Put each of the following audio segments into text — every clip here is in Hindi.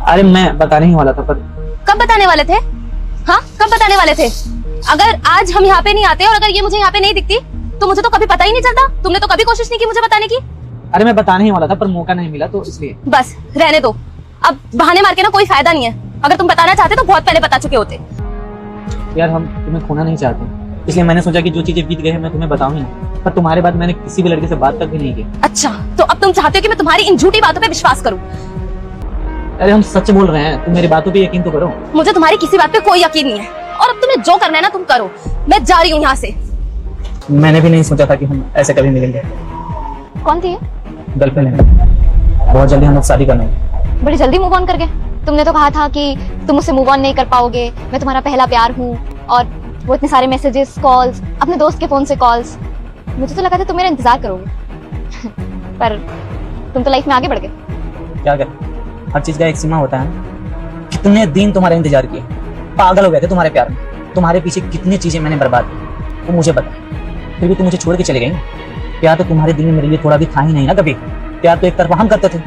अरे मैं बताने ही वाला था पर कब बताने वाले थे? हाँ, कब बताने वाले थे? अगर आज हम यहाँ पे नहीं आते और अगर ये मुझे यहाँ पे नहीं दिखती तो मुझे तो कभी पता ही नहीं चलता। तुमने तो कभी कोशिश नहीं की मुझे बताने की। अरे मैं बताने ही वाला था पर मौका नहीं मिला तो इसलिए। बस रहने दो, अब बहाने मार के ना कोई फायदा नहीं है। अगर तुम बताना चाहते तो बहुत पहले बता चुके होते। यार हम तुम्हें खोना नहीं चाहते, इसलिए मैंने सोचा कि जो चीजें बीत गई है मैं तुम्हें बताऊं ही नहीं। पर तुम्हारे बाद मैंने किसी भी लड़के से बात तक भी नहीं की। अच्छा, तो अब तुम चाहते हो कि मैं तुम्हारी इन झूठी बातों पे विश्वास करूं? अरे हम सच बोल रहे हैं, तुम मेरी बातों पे यकीन तो करो। मुझे तुम्हारी किसी बात पे कोई यकीन नहीं है और अब तुम्हें जो करना है ना तुम करो। मैं जा रही हूँ यहाँ से। मैंने भी नहीं सोचा था कि हम ऐसे कभी मिलेंगे। कौन थी ये? गर्लफ्रेंड है, बहुत जल्दी हम लोग शादी करना है। बड़ी जल्दी मूव ऑन कर गए। तुमने तो कहा था कि तुम मुझसे मूव ऑन नहीं कर पाओगे, मैं तुम्हारा पहला प्यार हूँ। और वो इतने सारे मैसेजेस, कॉल्स, अपने दोस्त के फोन से कॉल्स, मुझे तो लगा था तुम मेरा इंतजार करोगे पर तुम तो लाइफ में आगे बढ़ गए। क्या करें, हर चीज का एक सीमा होता है। कितने दिन तुम्हारा इंतजार किया, पागल हो गए थे तुम्हारे प्यार में। तुम्हारे पीछे कितनी चीजें मैंने बर्बाद की वो मुझे पता, फिर भी तुम मुझे छोड़ के चले गई। प्यार तो तुम्हारे दिल में मेरे लिए थोड़ा भी था ही नहीं ना कभी। प्यार तो एक तरफा हम करते थे।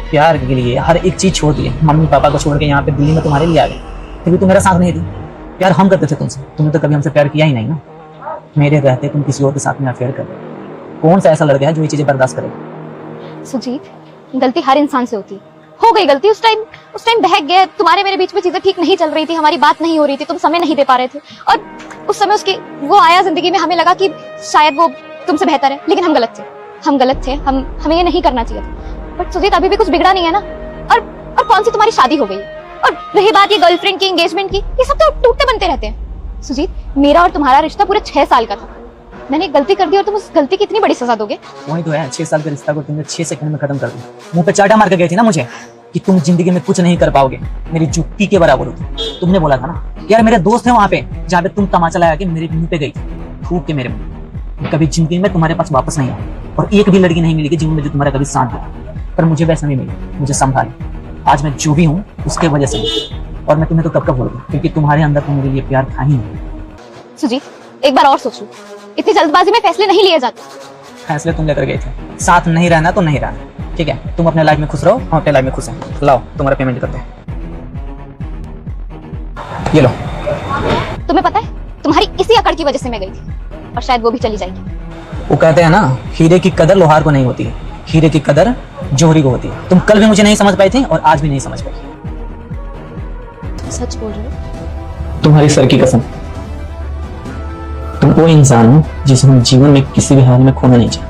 प्यार के लिए हर एक चीज छोड़ दिए, मम्मी पापा को छोड़ के यहाँ पे दिल्ली में तुम्हारे लिए आ गए, फिर भी तुम मेरा साथ नहीं दी। प्यार हम करते थे तुमसे, तुमने तो कभी हमसे प्यार किया ही नहीं ना। मेरे रहते तुम किसी और के साथ में अफेयर कर रहे। कौन सा ऐसा लड़का है जो ये चीजें बर्दाश्त करेगा? सुजीत, गलती हर इंसान से होती है। हो गई गलती, उस टाइम बहक गए। तुम्हारे मेरे बीच में चीजें ठीक नहीं चल रही थी, हमारी बात नहीं हो रही थी, तुम समय नहीं दे पा रहे थे और उस समय उसकी वो आया जिंदगी में। हमें लगा कि शायद वो तुमसे बेहतर है, लेकिन हम गलत थे। हमें ये नहीं करना चाहिए था। बट सुजीत, अभी भी कुछ बिगड़ा नहीं है ना। और कौन सी तुम्हारी शादी हो गई? और रही बात ये गर्लफ्रेंड की, एंगेजमेंट की, ये सब तो टूटते बनते रहते हैं। सुजीत, मेरा और तुम्हारा रिश्ता पूरे 6 साल का था। मैंने एक गलती कर दी और तुम उस गलती की इतनी बड़ी सजा दोगे? वही तो है, 6 साल के रिश्ता को तुमने 6 सेकंड में खत्म कर दिया। मुंह पे चाटा मार के गई थी ना मुझे कि तुम जिंदगी में कुछ नहीं कर पाओगे, मेरी जुत्ती के बराबर हो तुम। तुमने बोला था ना यार, मेरे दोस्त हैं वहां पे जहाँ पे तुम तमाचा लगा के मेरे मुंह पे गई थी, थूक के मेरे मुंह। कभी जिंदगी में तुम्हारे पास वापस नहीं आया और एक भी लड़की नहीं मिलेगी जीवन में जो तुम्हारा कभी साथ दे। पर मुझे वैसा नहीं मिली, मुझे संभाल। आज मैं जो भी हूँ उसके वजह से, और मैं तुम्हें तो कब भूल गई, क्योंकि तुम्हारे अंदर तो मेरे लिए प्यार था ही नहीं। सुजीत, एक बार और सोचो, इतनी जल्दबाजी में फैसले नहीं लिए जाते। फैसले तुम लेकर गए थे, साथ नहीं रहना तो नहीं रहना, ठीक है? तुम अपने लाइफ में खुश रहो, हम अपने लाइफ में खुश हैं। लाओ तुम्हारा पेमेंट करते हैं, ये लो। तुम्हें पता है, तुम्हारी इसी अकड़ की वजह से मैं गई थी और शायद वो भी चली जाएगी। वो कहते हैं ना, हीरे की कदर लोहार को नहीं होती है, हीरे की कदर जोहरी को होती है। तुम कल भी मुझे नहीं समझ पाई थी और आज भी नहीं समझ पाई। सच बोल रहे हो? तुम्हारी सर की कसम, तुम वो इंसान हो जिसे हम जीवन में किसी भी हाल में खोना नहीं चाहते।